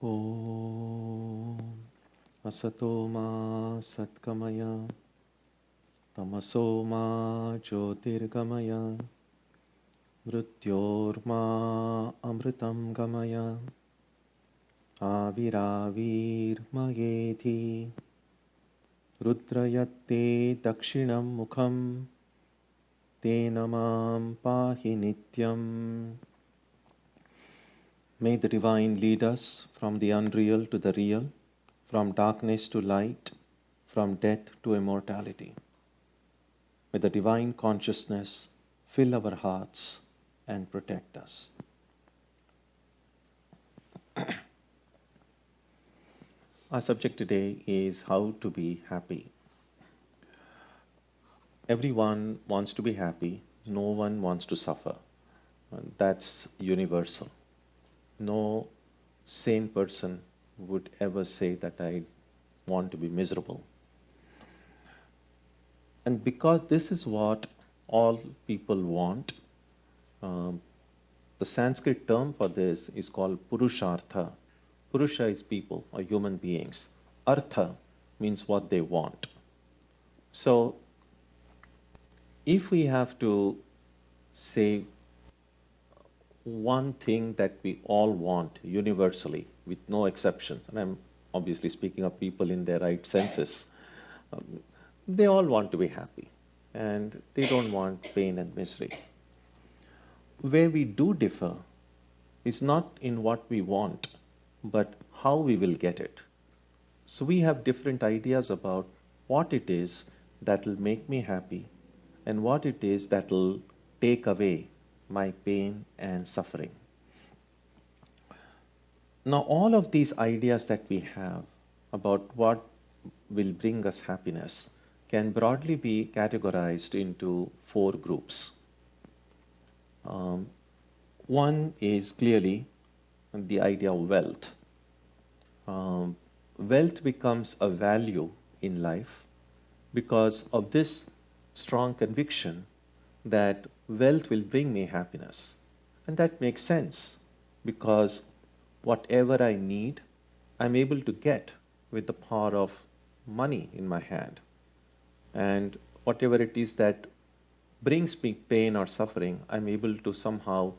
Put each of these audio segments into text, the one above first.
Om Asato Ma Satkamaya Tamaso Ma Jyotirgamaya Mrityorma Amritam Gamaya Aviravir Mayeti Rudrayatte Dakshinam Mukham Tenamam Pahi Nityam. May the Divine lead us from the unreal to the real, from darkness to light, from death to immortality. May the Divine consciousness fill our hearts and protect us. Our subject today is how to be happy. Everyone wants to be happy, no one wants to suffer. That's universal. No sane person would ever say that I want to be miserable. And because this is what all people want, the Sanskrit term for this is called Purushartha. Purusha is people or human beings. Artha means what they want. So, if we have to say one thing that we all want universally, with no exceptions, and I'm obviously speaking of people in their right senses, they all want to be happy and they don't want pain and misery. Where we do differ is not in what we want, but how we will get it. So we have different ideas about what it is that will make me happy and what it is that will take away my pain and suffering. Now, all of these ideas that we have about what will bring us happiness can broadly be categorized into four groups. One is clearly the idea of wealth. Wealth becomes a value in life because of this strong conviction that wealth will bring me happiness. And that makes sense because whatever I need, I'm able to get with the power of money in my hand. And whatever it is that brings me pain or suffering, I'm able to somehow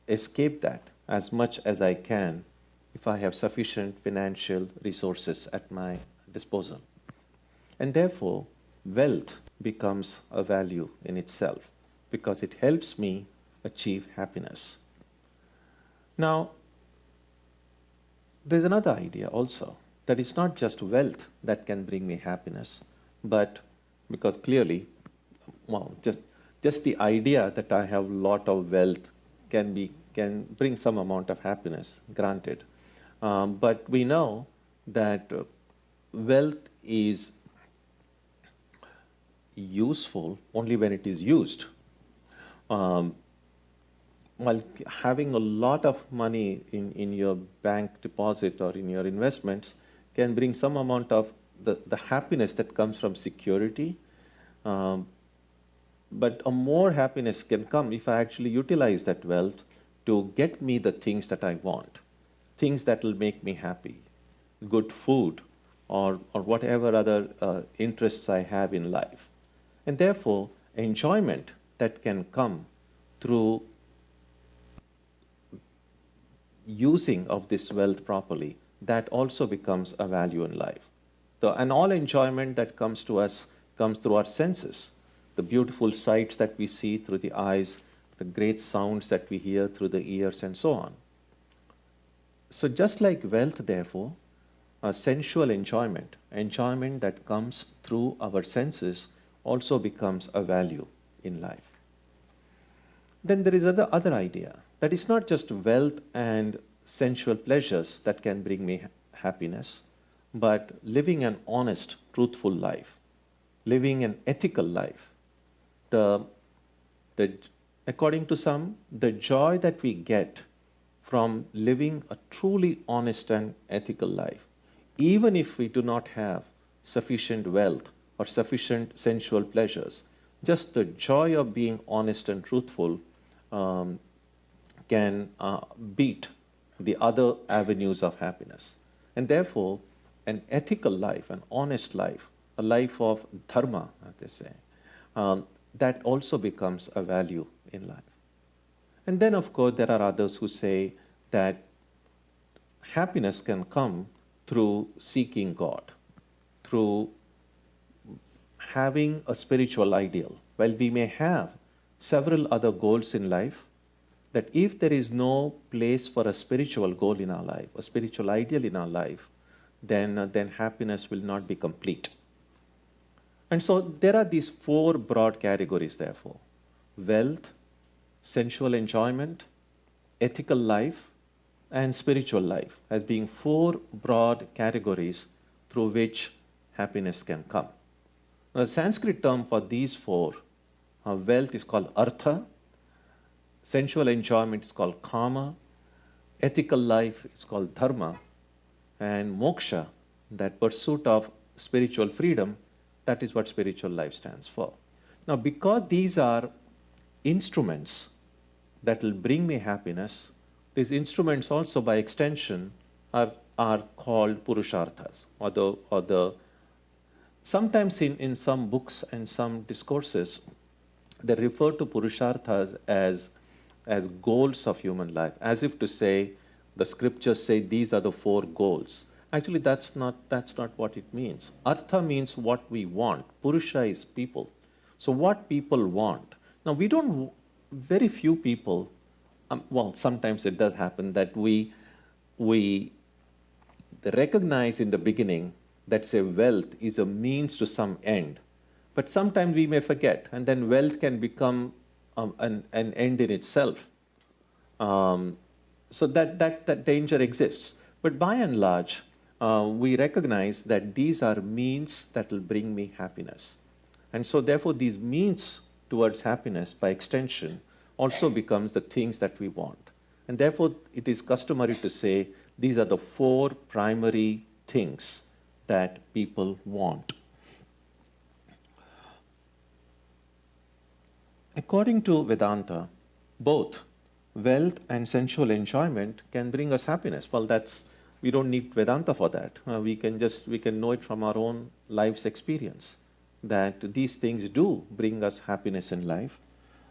escape that as much as I can if I have sufficient financial resources at my disposal. And therefore, wealth becomes a value in itself because it helps me achieve happiness. Now, there's another idea also that it's not just wealth that can bring me happiness, but because clearly, well, just the idea that I have a lot of wealth can bring some amount of happiness, granted. But we know that wealth is useful only when it is used. While having a lot of money in your bank deposit or in your investments can bring some amount of the happiness that comes from security. But a more happiness can come if I actually utilize that wealth to get me the things that I want, things that will make me happy, good food, or whatever other interests I have in life. And therefore, enjoyment that can come through using of this wealth properly, that also becomes a value in life. And all enjoyment that comes to us comes through our senses. The beautiful sights that we see through the eyes, the great sounds that we hear through the ears, and so on. So just like wealth, therefore, sensual enjoyment that comes through our senses, also becomes a value in life. Then there is other idea that it's not just wealth and sensual pleasures that can bring me happiness, but living an honest, truthful life, living an ethical life. According to some, the joy that we get from living a truly honest and ethical life, even if we do not have sufficient wealth or sufficient sensual pleasures, just the joy of being honest and truthful can beat the other avenues of happiness. And therefore, an ethical life, an honest life, a life of dharma, as they say, that also becomes a value in life. And then, of course, there are others who say that happiness can come through seeking God, through having a spiritual ideal. While we may have several other goals in life, that if there is no place for a spiritual goal in our life, a spiritual ideal in our life, then happiness will not be complete. And so there are these four broad categories, therefore: wealth, sensual enjoyment, ethical life, and spiritual life, as being four broad categories through which happiness can come. Now, the Sanskrit term for these four, wealth is called artha, sensual enjoyment is called kama, ethical life is called dharma, and moksha, that pursuit of spiritual freedom, that is what spiritual life stands for. Now, because these are instruments that will bring me happiness, these instruments also by extension are called purusharthas, or sometimes in some books and some discourses, they refer to purusharthas as goals of human life, as if to say, the scriptures say these are the four goals. Actually, that's not what it means. Artha means what we want. Purusha is people. So what people want. Now, very few people, well, sometimes it does happen that we recognize in the beginning that, say, wealth is a means to some end. But sometimes we may forget, and then wealth can become an end in itself. So that danger exists. But by and large, we recognize that these are means that will bring me happiness. And so therefore, these means towards happiness, by extension, also becomes the things that we want. And therefore, it is customary to say these are the four primary things that people want. According to Vedanta, both wealth and sensual enjoyment can bring us happiness. Well, we don't need Vedanta for that. We can know it from our own life's experience, that these things do bring us happiness in life.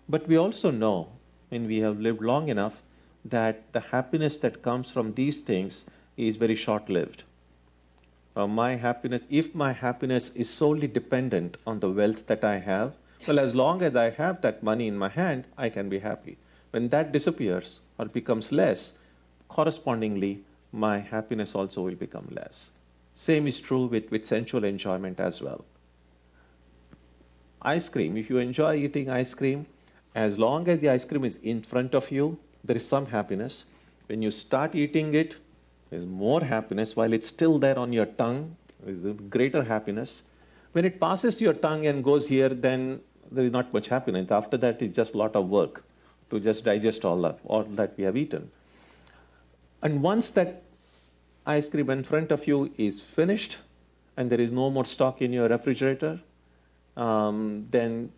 But we also know, when we have lived long enough, that the happiness that comes from these things is very short-lived. If my happiness is solely dependent on the wealth that I have, well, as long as I have that money in my hand, I can be happy. When that disappears or becomes less, correspondingly, my happiness also will become less. Same is true with sensual enjoyment as well. Ice cream, if you enjoy eating ice cream, as long as the ice cream is in front of you, there is some happiness. When you start eating it, there's more happiness. While it's still there on your tongue, there's a greater happiness. When it passes your tongue and goes here, then there is not much happiness. After that, it's just a lot of work to just digest all that we have eaten. And once that ice cream in front of you is finished, and there is no more stock in your refrigerator, then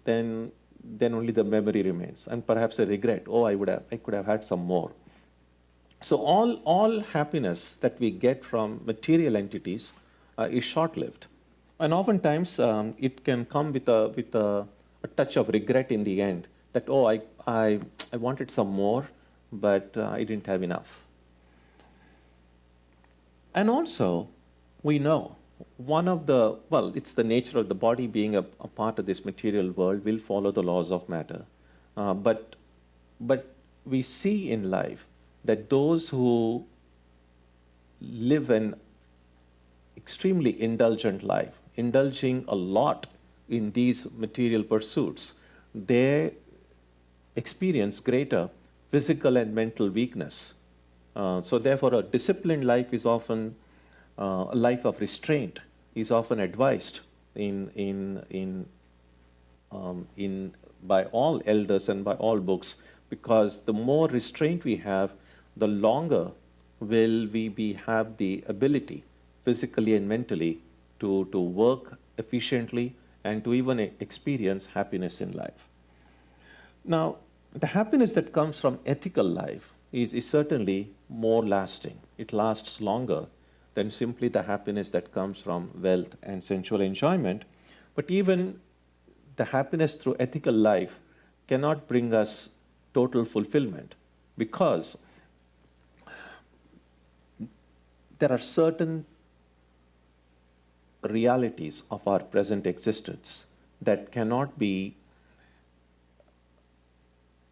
only the memory remains, and perhaps a regret. Oh, I could have had some more. So all happiness that we get from material entities is short-lived, and oftentimes it can come with a touch of regret in the end. That I wanted some more, but I didn't have enough. And also, we know it's the nature of the body being a part of this material world, will follow the laws of matter. But we see in life that those who live an extremely indulgent life, indulging a lot in these material pursuits, they experience greater physical and mental weakness. So therefore, a disciplined life is often a life of restraint is often advised by all elders and by all books, because the more restraint we have, the longer will we have the ability, physically and mentally, to work efficiently and to even experience happiness in life. Now, the happiness that comes from ethical life is certainly more lasting. It lasts longer than simply the happiness that comes from wealth and sensual enjoyment. But even the happiness through ethical life cannot bring us total fulfillment, because there are certain realities of our present existence that cannot be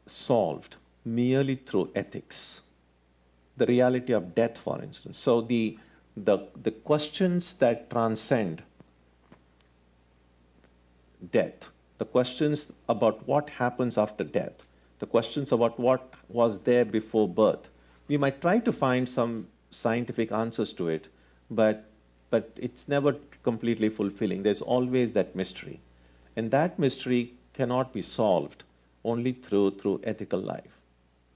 solved merely through ethics. The reality of death, for instance. So the questions that transcend death, the questions about what happens after death, the questions about what was there before birth, we might try to find some scientific answers to it, but it's never completely fulfilling. There's always that mystery. And that mystery cannot be solved only through ethical life.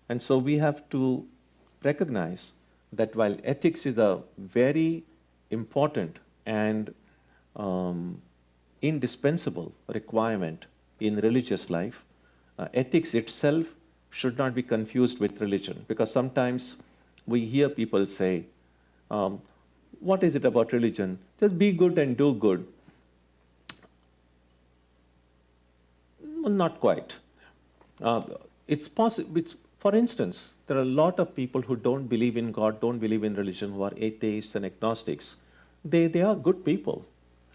And so we have to recognize that while ethics is a very important and indispensable requirement in religious life, ethics itself should not be confused with religion, because sometimes we hear people say, what is it about religion? Just be good and do good. Well, not quite. It's possible. For instance, there are a lot of people who don't believe in God, don't believe in religion, who are atheists and agnostics. They are good people,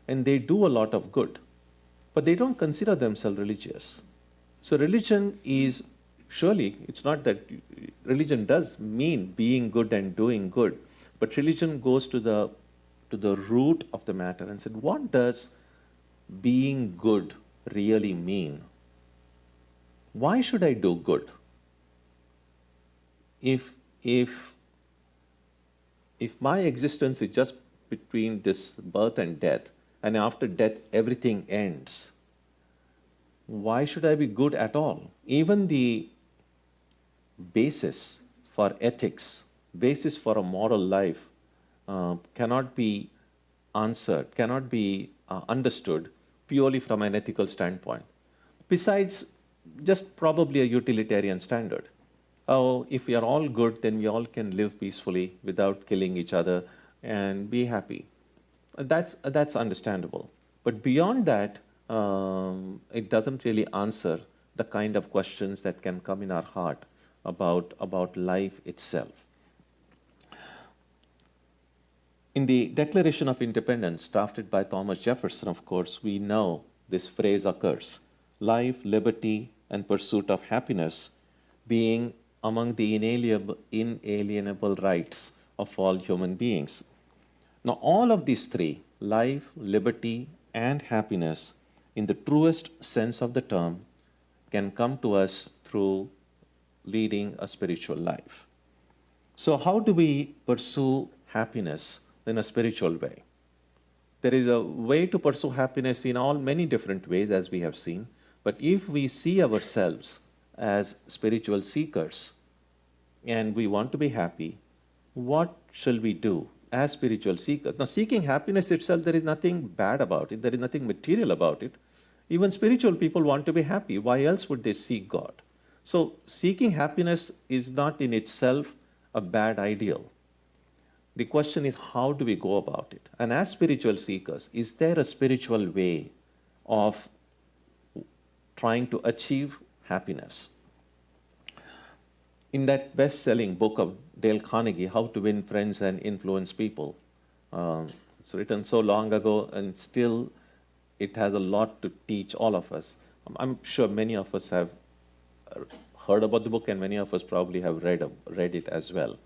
and they do a lot of good, but they don't consider themselves religious. So religion is, surely, it's not that religion does mean being good and doing good, but religion goes to the root of the matter and said, what does being good really mean? Why should I do good? If my existence is just between this birth and death, and after death everything ends, why should I be good at all? Even the basis for ethics, basis for a moral life cannot be answered, cannot be understood purely from an ethical standpoint. Besides, just probably a utilitarian standard. Oh, if we are all good, then we all can live peacefully without killing each other and be happy. That's understandable. But beyond that, it doesn't really answer the kind of questions that can come in our heart about life itself. In the Declaration of Independence, drafted by Thomas Jefferson, of course, we know this phrase occurs: life, liberty, and pursuit of happiness being among the inalienable rights of all human beings. Now, all of these three, life, liberty, and happiness, in the truest sense of the term, can come to us through leading a spiritual life. So how do we pursue happiness in a spiritual way? There is a way to pursue happiness in many different ways, as we have seen. But if we see ourselves as spiritual seekers and we want to be happy, what shall we do as spiritual seekers? Now, seeking happiness itself, there is nothing bad about it. There is nothing material about it. Even spiritual people want to be happy. Why else would they seek God? So seeking happiness is not in itself a bad ideal. The question is, how do we go about it? And as spiritual seekers, is there a spiritual way of trying to achieve happiness? In that best-selling book of Dale Carnegie, How to Win Friends and Influence People, it's written so long ago, and still it has a lot to teach all of us. I'm sure many of us have heard about the book, and many of us probably have read it as well.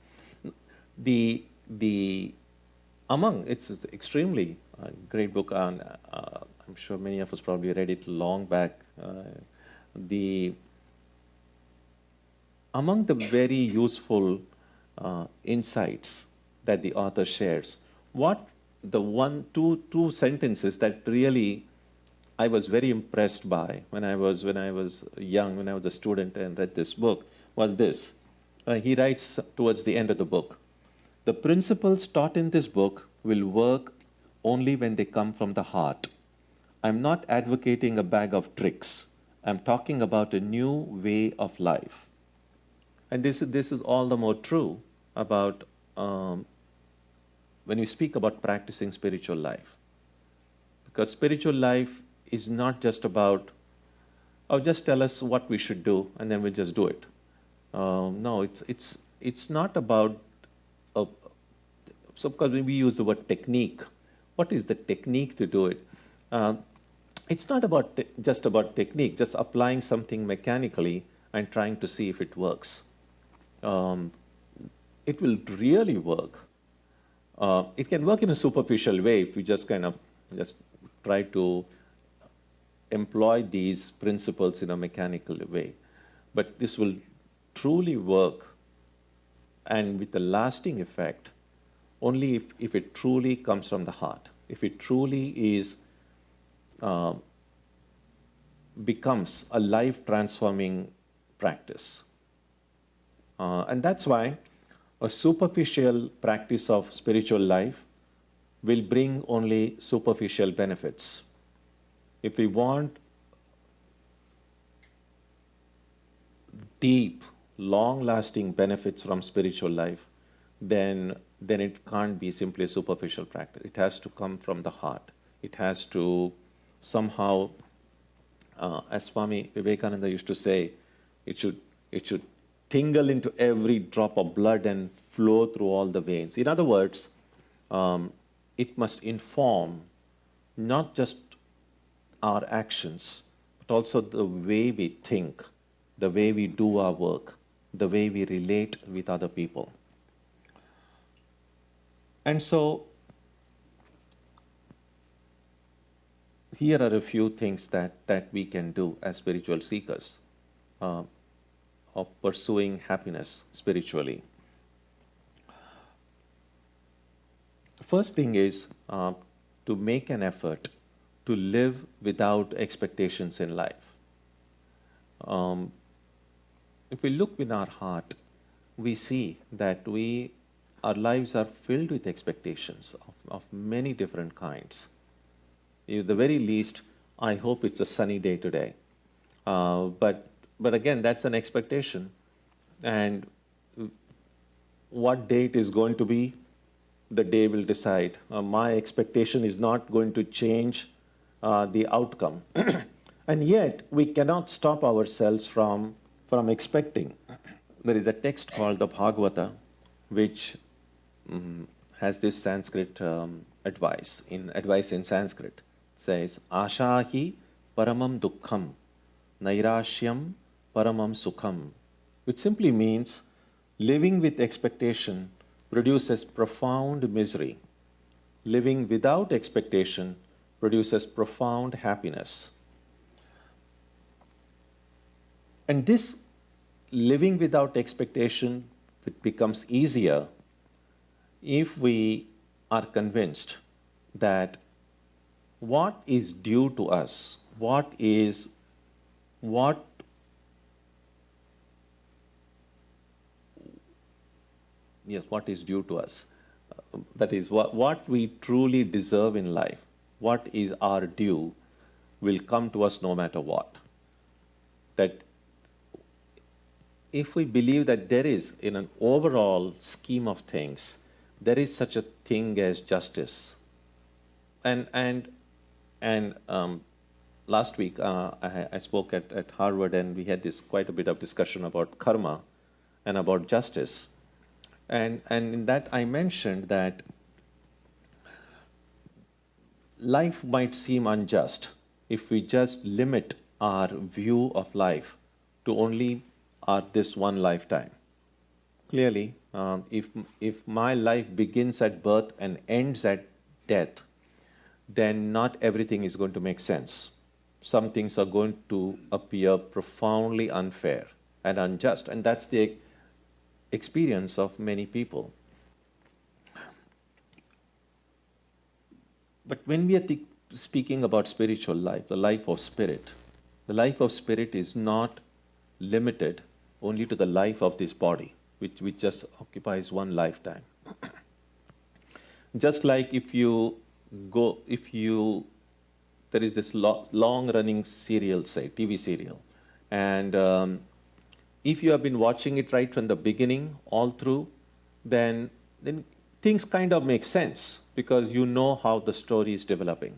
It's an extremely great book, and I'm sure many of us probably read it long back. Among the very useful insights that the author shares, two sentences that really I was very impressed by when I was young, when I was a student and read this book, was this. He writes towards the end of the book, "The principles taught in this book will work only when they come from the heart. I'm not advocating a bag of tricks. I'm talking about a new way of life." And this is all the more true about when we speak about practicing spiritual life. Because spiritual life is not just about, oh, just tell us what we should do and then we'll just do it. No, it's not about, uh, so because we use the word technique, what is the technique to do it? It's not about just about technique, just applying something mechanically and trying to see if it works. It will really work. It can work in a superficial way if you just kind of just try to employ these principles in a mechanical way. But this will truly work and with a lasting effect only if it truly comes from the heart, if it truly is becomes a life-transforming practice. And that's why a superficial practice of spiritual life will bring only superficial benefits. If we want deep, long-lasting benefits from spiritual life, then it can't be simply a superficial practice. It has to come from the heart. It has to somehow, as Swami Vivekananda used to say, it should tingle into every drop of blood and flow through all the veins. In other words, it must inform not just our actions, but also the way we think, the way we do our work, the way we relate with other people. And so, here are a few things that we can do as spiritual seekers of pursuing happiness spiritually. First thing is to make an effort to live without expectations in life. If we look in our heart, we see that our lives are filled with expectations of many different kinds. At the very least, I hope it's a sunny day today. But again, that's an expectation. And what day it is going to be, the day will decide. My expectation is not going to change the outcome. And yet, we cannot stop ourselves from expecting. There is a text called the Bhagavata, which has this Sanskrit advice in Sanskrit. It says, Ashahi paramam dukkham, nairashyam paramam sukham, which simply means living with expectation produces profound misery. Living without expectation produces profound happiness. And this living without expectation, it becomes easier if we are convinced that what is due to us, what is due to us, that is what we truly deserve in life, what is our due, will come to us no matter what. That if we believe that there is, in an overall scheme of things, there is such a thing as justice. And last week I spoke at Harvard, and we had quite a bit of discussion about karma and about justice. And in that I mentioned that life might seem unjust if we just limit our view of life to only this one lifetime. Clearly, if my life begins at birth and ends at death, then not everything is going to make sense. Some things are going to appear profoundly unfair and unjust, and that's the experience of many people. But when we are speaking about spiritual life, the life of spirit is not limited only to the life of this body, which just occupies one lifetime. Just like there is this long-running serial, say, TV serial, and if you have been watching it right from the beginning all through, then things kind of make sense because you know how the story is developing.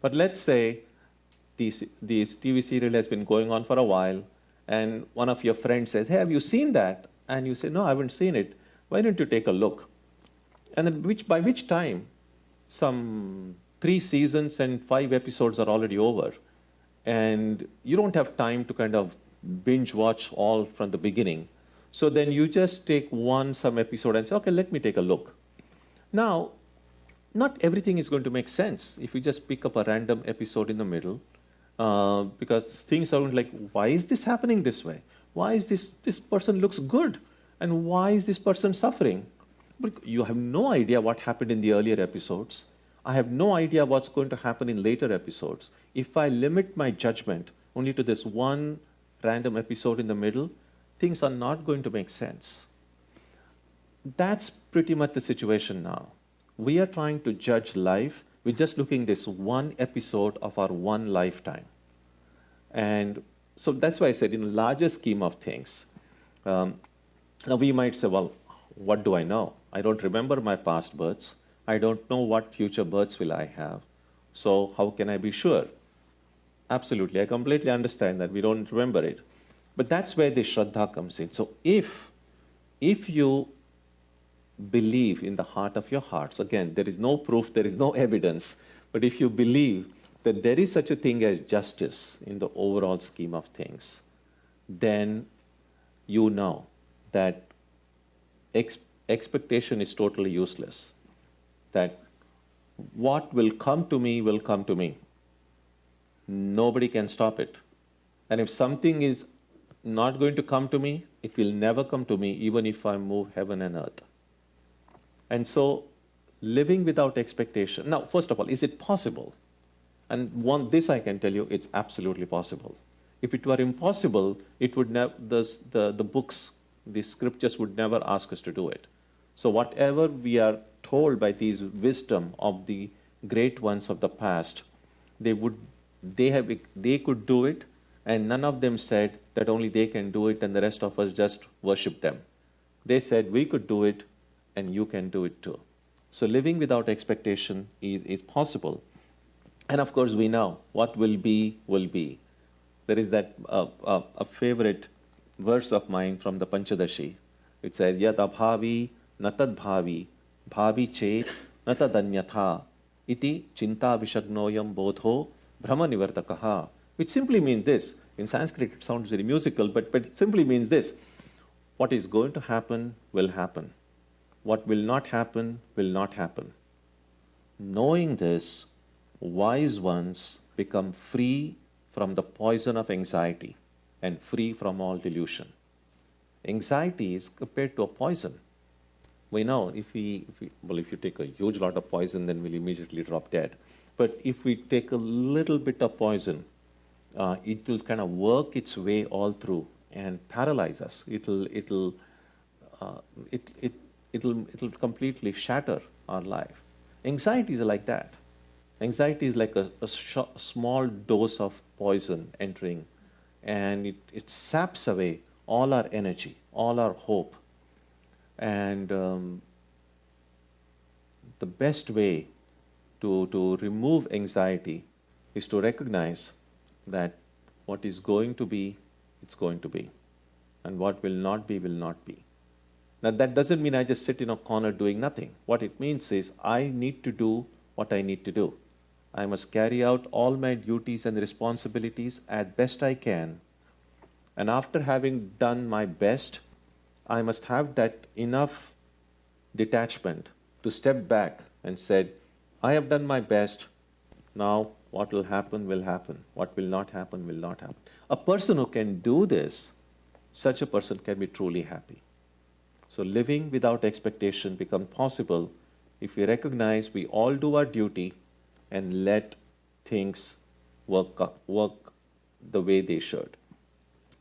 But let's say this TV serial has been going on for a while, and one of your friends says, "Hey, have you seen that?" And you say, "No, I haven't seen it. Why don't you take a look?" And then by which time, some 3 seasons and 5 episodes are already over, and you don't have time to kind of binge watch all from the beginning. So then you just take some episode and say, "Okay, let me take a look." Now, not everything is going to make sense if you just pick up a random episode in the middle, because things are like, why is this happening this way? Why is this person looks good, and why is this person suffering? But you have no idea what happened in the earlier episodes. I have no idea what's going to happen in later episodes. If I limit my judgment only to this one random episode in the middle, things are not going to make sense. That's pretty much the situation now. We are trying to judge life with just looking this one episode of our one lifetime. And so that's why I said in the larger scheme of things, now we might say, well, what do I know? I don't remember my past births. I don't know what future births will I have. So how can I be sure? Absolutely, I completely understand that we don't remember it. But that's where the Shraddha comes in. So if you believe in the heart of your hearts, again, there is no proof, there is no evidence, but if you believe that there is such a thing as justice in the overall scheme of things, then you know that expectation is totally useless. That what will come to me will come to me. Nobody can stop it. And if something is not going to come to me, it will never come to me, even if I move heaven and earth. And so, living without expectation. Now, first of all, is it possible? And this I can tell you, it's absolutely possible. If it were impossible, it would the books, the scriptures would never ask us to do it. So whatever we are told by these wisdom of the great ones of the past, they could do it, and none of them said that only they can do it and the rest of us just worship them. They said we could do it and you can do it too. So living without expectation is possible. And of course we know what will be, will be. There is that a favorite verse of mine from the Panchadashi. It says, Yad abhavi natad bhavi, bhavi chet natad anyatha, iti chinta vishagnoyam bodho brahma nivartakaha. Which simply means this. In Sanskrit it sounds very musical, but it simply means this. What is going to happen will happen. What will not happen will not happen. Knowing this, wise ones become free from the poison of anxiety and free from all delusion. Anxiety is compared to a poison. We know if you take a huge lot of poison, then we'll immediately drop dead. But if we take a little bit of poison, it will kind of work its way all through and paralyze us. It'll completely shatter our life. Anxiety is like that. Anxiety is like a small dose of poison entering, and it saps away all our energy, all our hope. And the best way to remove anxiety is to recognize that what is going to be, it's going to be. And what will not be, will not be. Now that doesn't mean I just sit in a corner doing nothing. What it means is I need to do what I need to do. I must carry out all my duties and responsibilities as best I can. And after having done my best, I must have that enough detachment to step back and said, I have done my best. Now what will happen will happen. What will not happen will not happen. A person who can do this, such a person can be truly happy. So living without expectation becomes possible if we recognize we all do our duty and let things work the way they should.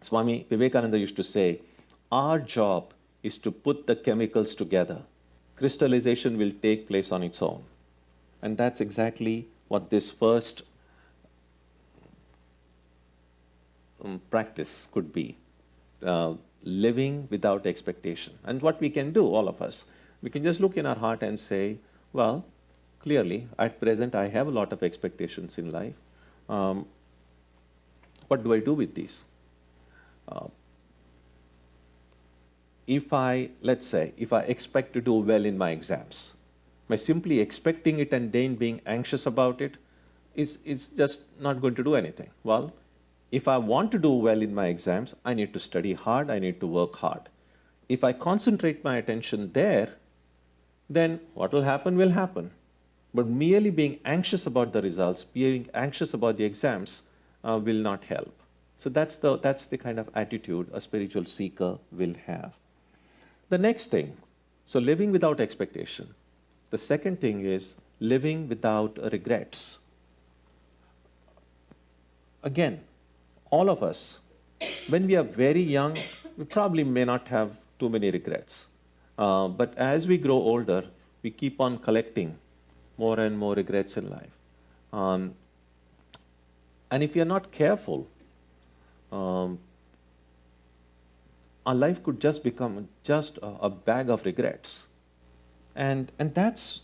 Swami Vivekananda used to say, our job is to put the chemicals together. Crystallization will take place on its own. And that's exactly what this first practice could be. living without expectation. And what we can do, all of us, we can just look in our heart and say, well, clearly, at present, I have a lot of expectations in life. What do I do with these? Let's say, if I expect to do well in my exams, by simply expecting it and then being anxious about it is just not going to do anything. Well, if I want to do well in my exams, I need to study hard, I need to work hard. If I concentrate my attention there, then what will happen. But merely being anxious about the results, being anxious about the exams will not help. So that's the kind of attitude a spiritual seeker will have. The next thing, so living without expectation. The second thing is living without regrets. Again, all of us, when we are very young, we probably may not have too many regrets. But as we grow older, we keep on collecting more and more regrets in life. And if we are not careful, our life could just become just a bag of regrets. And that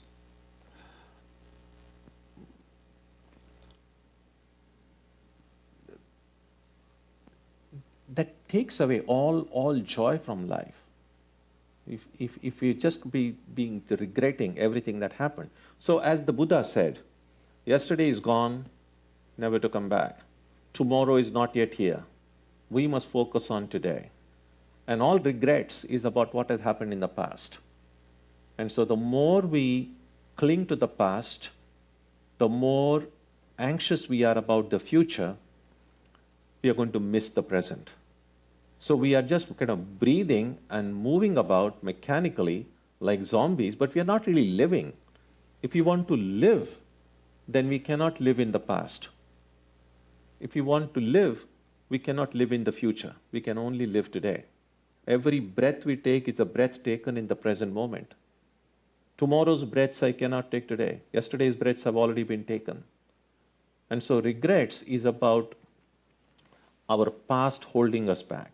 takes away all joy from life. If we just being regretting everything that happened. So as the Buddha said, yesterday is gone, never to come back. Tomorrow is not yet here. We must focus on today. And all regrets is about what has happened in the past. And so the more we cling to the past, the more anxious we are about the future, we are going to miss the present. So we are just kind of breathing and moving about mechanically like zombies, but we are not really living. If we want to live, then we cannot live in the past. If we want to live, we cannot live in the future. We can only live today. Every breath we take is a breath taken in the present moment. Tomorrow's breaths I cannot take today. Yesterday's breaths have already been taken. And so regrets is about our past holding us back.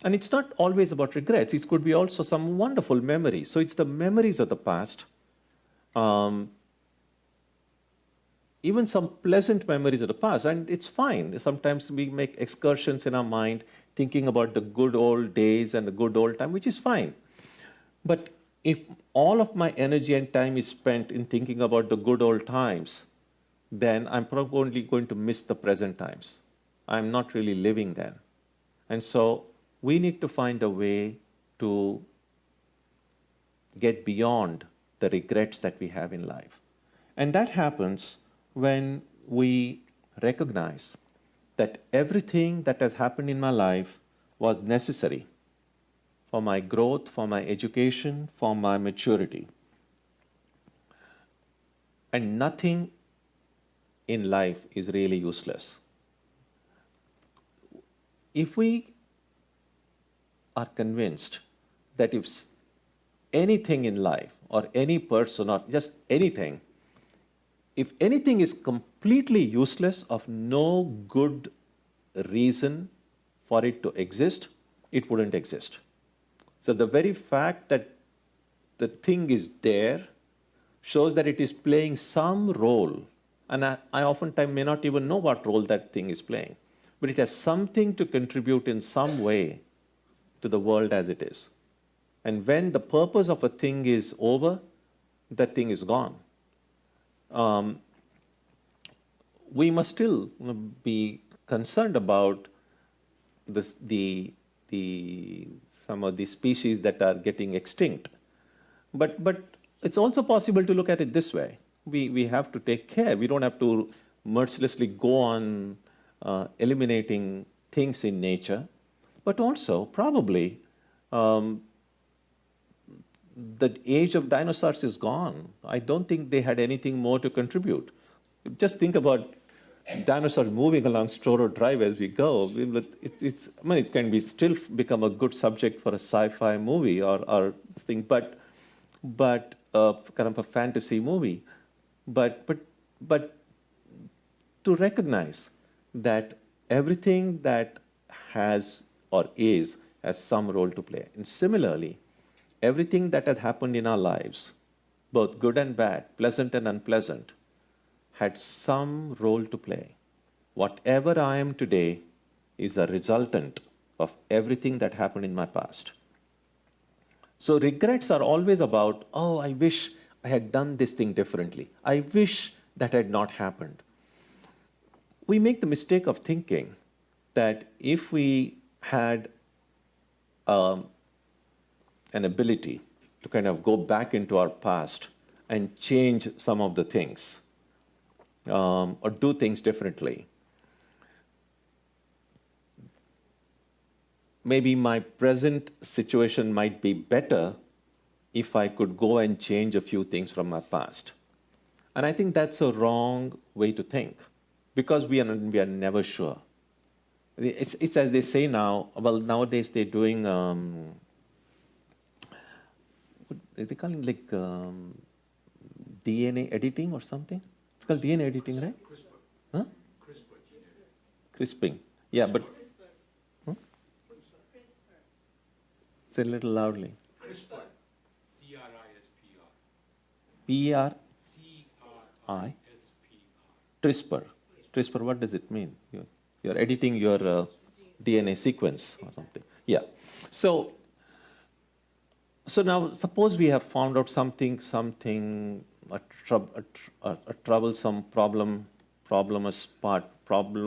And it's not always about regrets. It could be also some wonderful memories. So it's the memories of the past, even some pleasant memories of the past. And it's fine. Sometimes we make excursions in our mind, thinking about the good old days and the good old time, which is fine. But if all of my energy and time is spent in thinking about the good old times, then I'm probably going to miss the present times. I'm not really living then. And so we need to find a way to get beyond the regrets that we have in life. And that happens when we recognize that everything that has happened in my life was necessary for my growth, for my education, for my maturity. And nothing in life is really useless. If we are convinced that if anything in life or any person or just anything, if anything is completely useless of no good reason for it to exist, it wouldn't exist. So the very fact that the thing is there shows that it is playing some role. And I oftentimes may not even know what role that thing is playing, but it has something to contribute in some way to the world as it is. And when the purpose of a thing is over, that thing is gone. We must still be concerned about some of the species that are getting extinct. But it's also possible to look at it this way. We have to take care. We don't have to mercilessly go on eliminating things in nature. But also, probably, the age of dinosaurs is gone. I don't think they had anything more to contribute. Just think about dinosaurs moving along Storrow Drive as we go. It can be still become a good subject for a sci-fi movie or thing, but kind of a fantasy movie. But to recognize that everything that has or is has some role to play. And similarly, everything that had happened in our lives, both good and bad, pleasant and unpleasant, had some role to play. Whatever I am today is a resultant of everything that happened in my past. So regrets are always about, oh, I wish I had done this thing differently. I wish that had not happened. We make the mistake of thinking that if we had an ability to kind of go back into our past and change some of the things or do things differently, maybe my present situation might be better if I could go and change a few things from my past. And I think that's a wrong way to think because we are never sure. It's as they say now, well, nowadays they're doing, they call it like DNA editing or something? It's called DNA editing, right? CRISPR. Huh? CRISPR. CRISPing. Yeah, but... Huh? Say a little loudly. CRISPR. C-R-I-S-P-R. P-R? C-R-I-S-P-R. CRISPR. CRISPR, what does it mean? You're editing your DNA sequence or something. Yeah. So now suppose we have found out something, a troublesome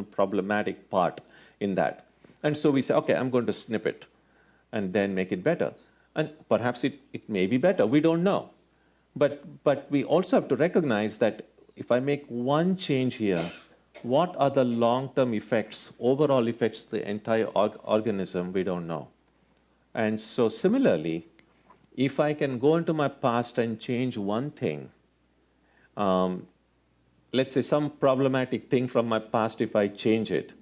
problematic part in that. And so we say, okay, I'm going to snip it and then make it better. And perhaps it may be better. We don't know. But we also have to recognize that if I make one change here, what are the long-term effects, overall effects to the entire organism, we don't know. And so similarly, if I can go into my past and change one thing, let's say some problematic thing from my past, if I change it,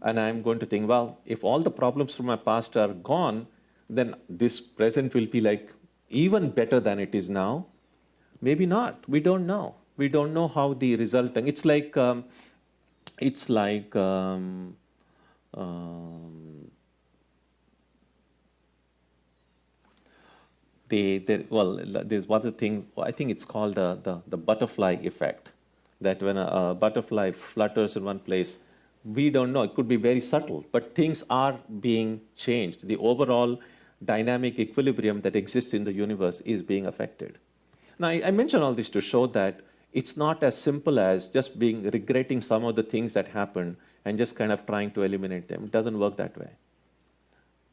and I'm going to think, well, if all the problems from my past are gone, then this present will be like even better than it is now. Maybe not. We don't know. We don't know how the resulting. It's like there's one thing, I think it's called the butterfly effect, that when a butterfly flutters in one place, we don't know, it could be very subtle, but things are being changed. The overall dynamic equilibrium that exists in the universe is being affected. Now, I mention all this to show that it's not as simple as just regretting some of the things that happened and just kind of trying to eliminate them. It doesn't work that way.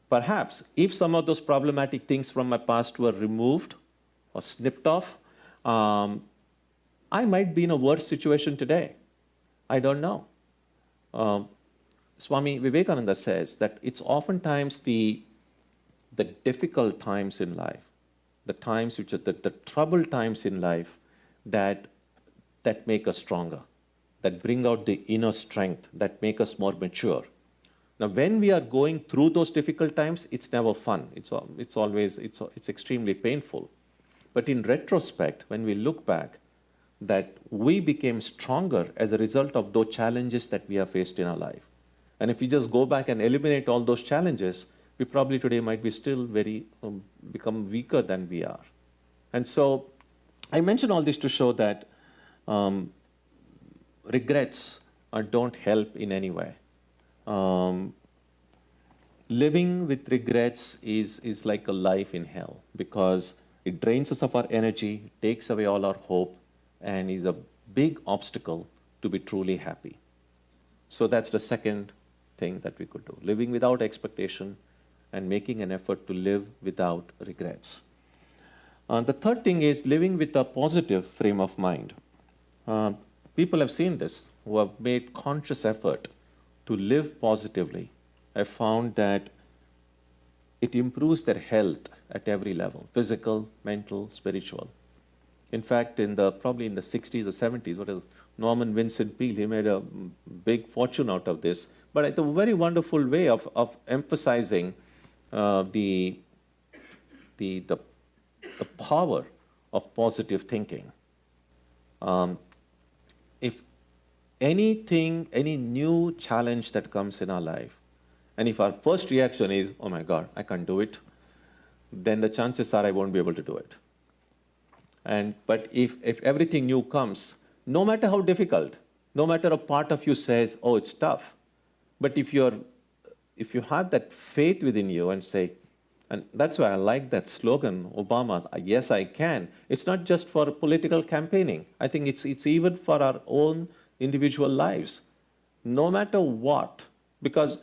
Perhaps if some of those problematic things from my past were removed or snipped off, I might be in a worse situation today. I don't know. Swami Vivekananda says that it's oftentimes the difficult times in life, the times which are the troubled times in life that make us stronger, that bring out the inner strength, that make us more mature. Now, when we are going through those difficult times, it's never fun. It's extremely painful. But in retrospect, when we look back, that we became stronger as a result of those challenges that we have faced in our life. And if we just go back and eliminate all those challenges, we probably today might be still become weaker than we are. And so I mention all this to show that regrets don't help in any way. Living with regrets is like a life in hell because it drains us of our energy, takes away all our hope, and is a big obstacle to be truly happy. So that's the second thing that we could do, living without expectation and making an effort to live without regrets. The third thing is living with a positive frame of mind. People have seen this, who have made conscious effort to live positively. I found that it improves their health at every level, physical, mental, spiritual. In fact, probably in the 60s or 70s, Norman Vincent Peale, he made a big fortune out of this, but it's a very wonderful way of emphasizing the power of positive thinking. If any new challenge that comes in our life, And if our first reaction is, oh my God, I can't do it, then the chances are I won't be able to do it. But if everything new comes, no matter how difficult, no matter a part of you says, oh, it's tough, but if you have that faith within you and say, and that's why I like that slogan, Obama, yes, I can. It's not just for political campaigning. I think it's even for our own individual lives. No matter what, because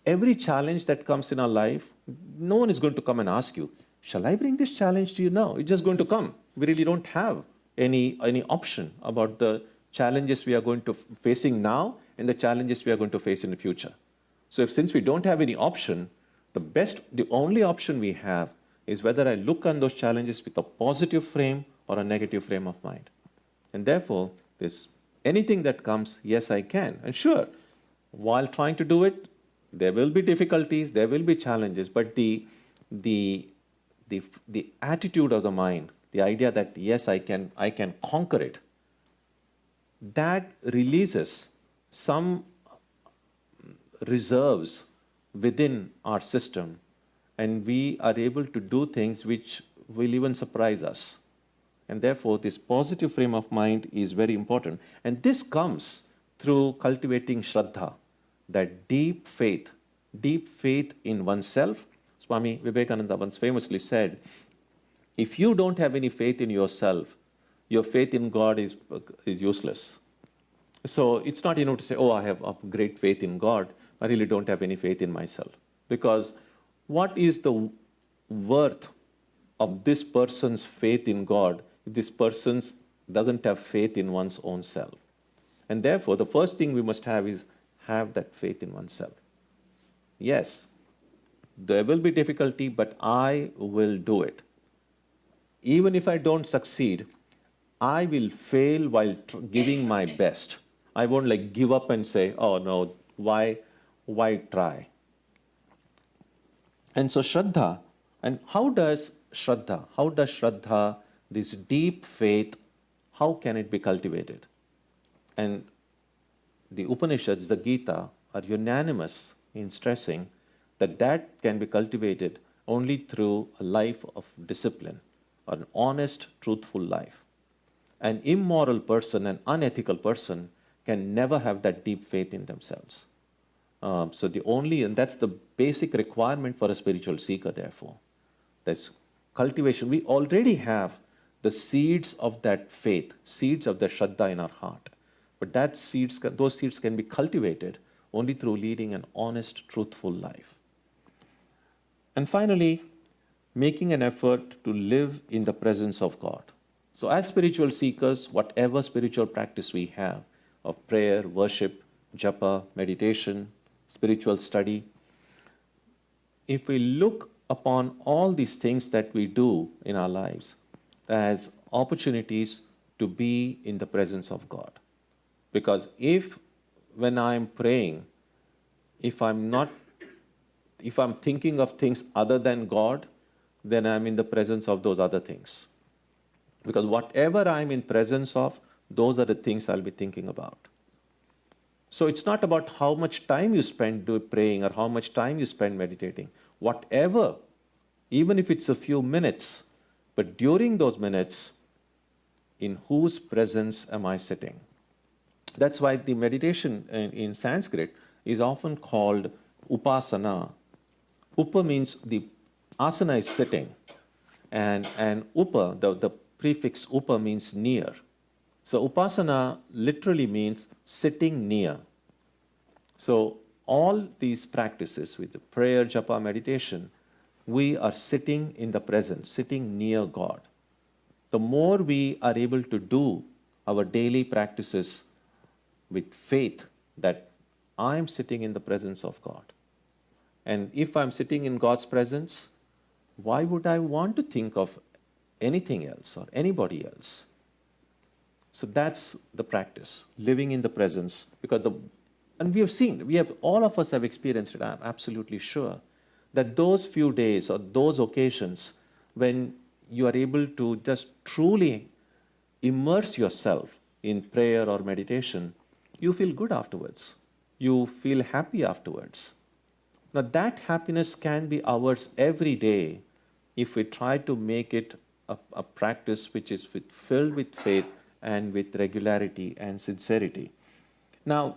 every challenge that comes in our life, no one is going to come and ask you, shall I bring this challenge to you? No, it's just going to come. We really don't have any option about the challenges we are going to facing now and the challenges we are going to face in the future. So since we don't have any option, the only option we have is whether I look on those challenges with a positive frame or a negative frame of mind. And therefore, anything that comes, yes, I can. And sure, while trying to do it, there will be difficulties, there will be challenges, but the attitude of the mind, the idea that yes, I can conquer it, that releases some reserves within our system, and we are able to do things which will even surprise us. And therefore, this positive frame of mind is very important. And this comes through cultivating Shraddha, that deep faith in oneself. Swami Vivekananda once famously said, if you don't have any faith in yourself, your faith in God is useless. So it's not enough to say, oh, I have a great faith in God, I really don't have any faith in myself. Because what is the worth of this person's faith in God if this person doesn't have faith in one's own self? And therefore, the first thing we must have is have that faith in oneself. Yes, there will be difficulty, but I will do it. Even if I don't succeed, I will fail while giving my best. I won't give up and say, oh no, why try? And so Shraddha, and how does Shraddha, this deep faith, how can it be cultivated? And the Upanishads, the Gita, are unanimous in stressing that can be cultivated only through a life of discipline, or an honest, truthful life. An immoral person, an unethical person, can never have that deep faith in themselves. And that's the basic requirement for a spiritual seeker, therefore. That's cultivation. We already have the seeds of that faith, seeds of the Shraddha in our heart. But those seeds can be cultivated only through leading an honest, truthful life. And finally, making an effort to live in the presence of God. So as spiritual seekers, whatever spiritual practice we have of prayer, worship, japa, meditation, spiritual study, if we look upon all these things that we do in our lives as opportunities to be in the presence of God. Because when I'm praying, if I'm thinking of things other than God, then I'm in the presence of those other things. Because whatever I'm in presence of, those are the things I'll be thinking about. So it's not about how much time you spend praying or how much time you spend meditating. Whatever, even if it's a few minutes, but during those minutes, in whose presence am I sitting? That's why the meditation in Sanskrit is often called upasana. Upa means the asana is sitting, and upa, the prefix upa means near. So upasana literally means sitting near. So all these practices with the prayer, japa, meditation, we are sitting in the presence, sitting near God. The more we are able to do our daily practices with faith that I'm sitting in the presence of God. And if I'm sitting in God's presence, why would I want to think of anything else or anybody else? So that's the practice, living in the presence. And we have seen, all of us have experienced it, I'm absolutely sure, that those few days or those occasions when you are able to just truly immerse yourself in prayer or meditation, you feel good afterwards. You feel happy afterwards. Now, that happiness can be ours every day if we try to make it a practice which is filled with faith and with regularity and sincerity. Now,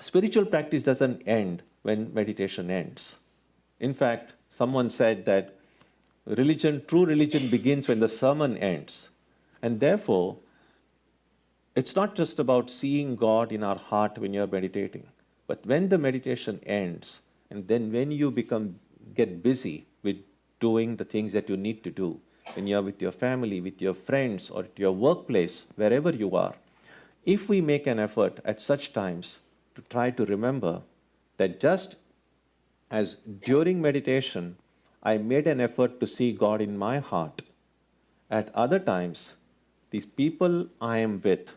spiritual practice doesn't end when meditation ends. In fact, someone said that true religion begins when the sermon ends. And therefore, it's not just about seeing God in our heart when you're meditating, but when the meditation ends, and then when you get busy with doing the things that you need to do, when you're with your family, with your friends, or at your workplace, wherever you are, if we make an effort at such times to try to remember that just as during meditation, I made an effort to see God in my heart, at other times, these people I am with,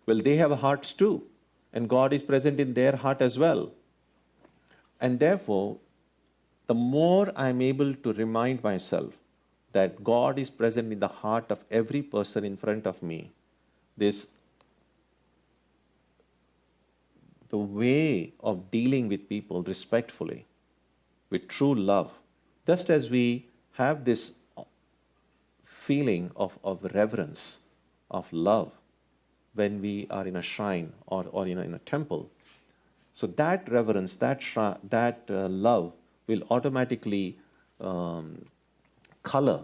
well, they have hearts too, and God is present in their heart as well. And therefore, the more I'm able to remind myself that God is present in the heart of every person in front of me, the way of dealing with people respectfully, with true love, just as we have this feeling of reverence, of love, when we are in a shrine or in a temple. So that reverence, that love will automatically color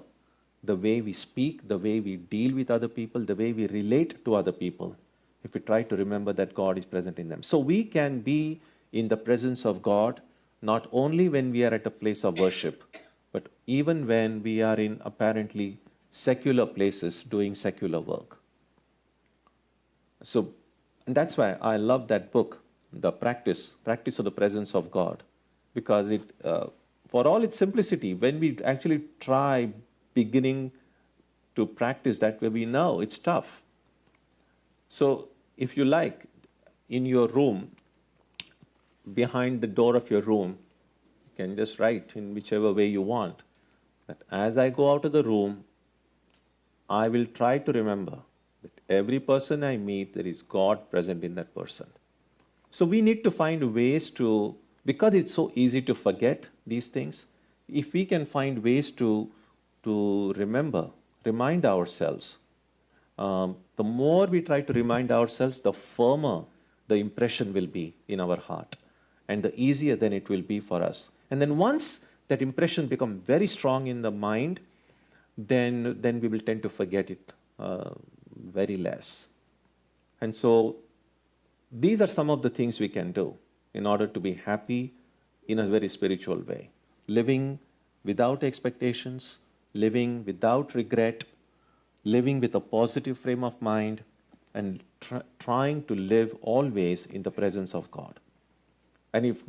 the way we speak, the way we deal with other people, the way we relate to other people, if we try to remember that God is present in them. So we can be in the presence of God not only when we are at a place of worship, but even when we are in apparently secular places doing secular work. So and that's why I love that book, The Practice of the Presence of God, because it, for all its simplicity, when we actually try beginning to practice that way, we know it's tough. So if you like, in your room, behind the door of your room, you can just write in whichever way you want, that as I go out of the room, I will try to remember that every person I meet, there is God present in that person. So we need to find ways to, because it's so easy to forget these things, if we can find ways to remind ourselves, the more we try to remind ourselves, the firmer the impression will be in our heart, and the easier then it will be for us. And then once that impression becomes very strong in the mind, then we will tend to forget it very less. And so these are some of the things we can do in order to be happy in a very spiritual way. Living without expectations, living without regret, living with a positive frame of mind, and trying to live always in the presence of God. And if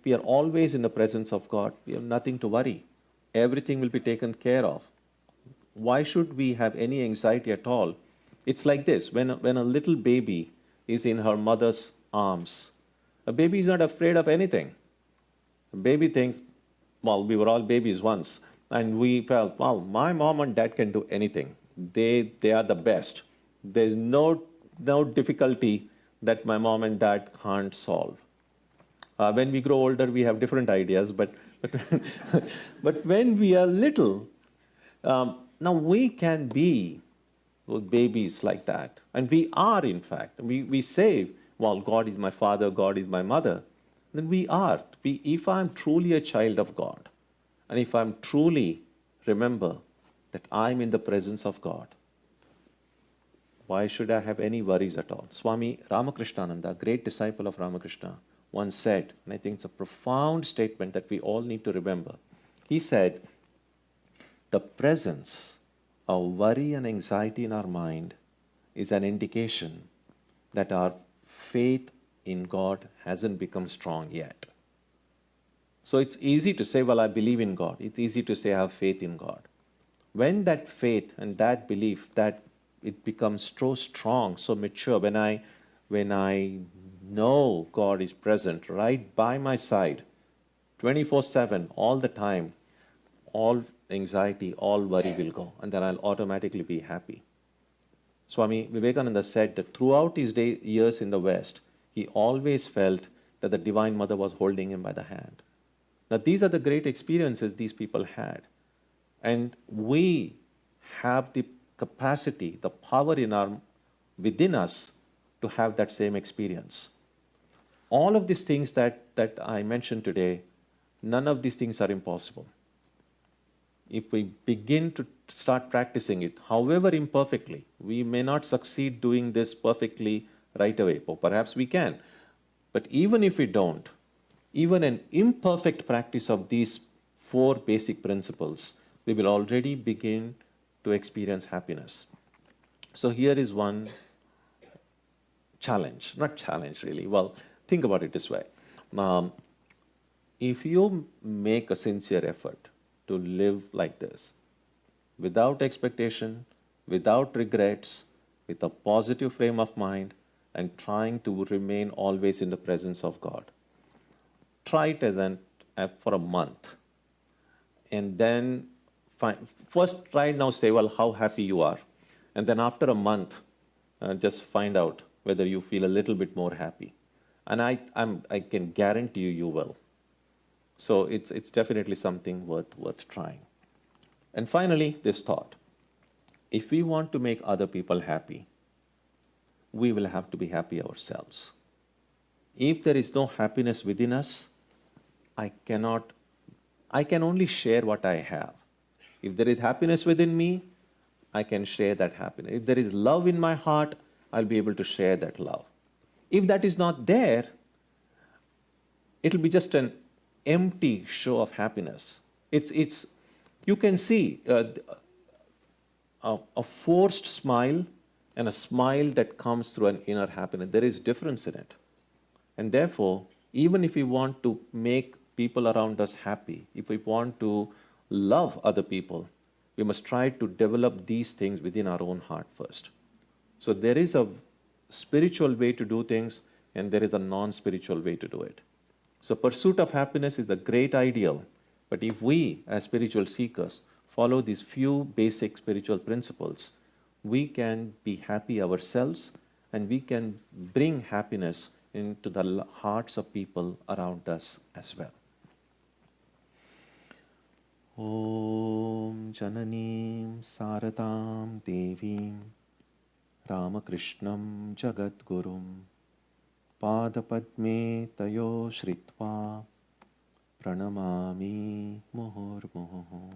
we are always in the presence of God, we have nothing to worry. Everything will be taken care of. Why should we have any anxiety at all? It's like this, when a little baby is in her mother's arms, a baby is not afraid of anything. A baby thinks, well, we were all babies once, and we felt, well, my mom and dad can do anything. They are the best. There's no difficulty that my mom and dad can't solve. When we grow older, we have different ideas, but but when we are little, now we can be babies like that. And we are, in fact. We say, well, God is my father, God is my mother. Then we are. If I'm truly a child of God, and if I'm truly remember that I'm in the presence of God, why should I have any worries at all? Swami Ramakrishnananda, great disciple of Ramakrishna, once said, and I think it's a profound statement that we all need to remember. He said, the presence of worry and anxiety in our mind is an indication that our faith in God hasn't become strong yet. So it's easy to say, well, I believe in God. It's easy to say I have faith in God. When that faith and that belief, that it becomes so strong, so mature, when I know God is present right by my side, 24/7, all the time, all anxiety, all worry will go, and then I'll automatically be happy. Swami Vivekananda said that throughout his years in the West, he always felt that the Divine Mother was holding him by the hand. Now, these are the great experiences these people had. And we have the capacity, the power within us to have that same experience. All of these things that I mentioned today, none of these things are impossible. If we begin to start practicing it, however imperfectly, we may not succeed doing this perfectly right away, or perhaps we can. But even if we don't, even an imperfect practice of these 4 basic principles, we will already begin to experience happiness. So here is one challenge, not challenge really. Well, think about it this way. If you make a sincere effort to live like this, without expectation, without regrets, with a positive frame of mind, and trying to remain always in the presence of God, try it for a month. And then first try now, say, well, how happy you are. And then after a month, just find out whether you feel a little bit more happy. And I can guarantee you will. So it's definitely something worth trying. And finally, this thought. If we want to make other people happy, we will have to be happy ourselves. If there is no happiness within us, I can only share what I have. If there is happiness within me, I can share that happiness. If there is love in my heart, I'll be able to share that love. If that is not there, it'll be just an empty show of happiness. You can see a forced smile and a smile that comes through an inner happiness. There is difference in it. And therefore, even if we want to make people around us happy, if we want to love other people, we must try to develop these things within our own heart first. So there is a spiritual way to do things, and there is a non-spiritual way to do it. So pursuit of happiness is the great ideal, but if we, as spiritual seekers, follow these few basic spiritual principles, we can be happy ourselves, and we can bring happiness into the hearts of people around us as well. Om Jananim Saratam Devim Ramakrishnam Jagadgurum Padapadme Tayo Shritva Pranamami Muhurmuhu.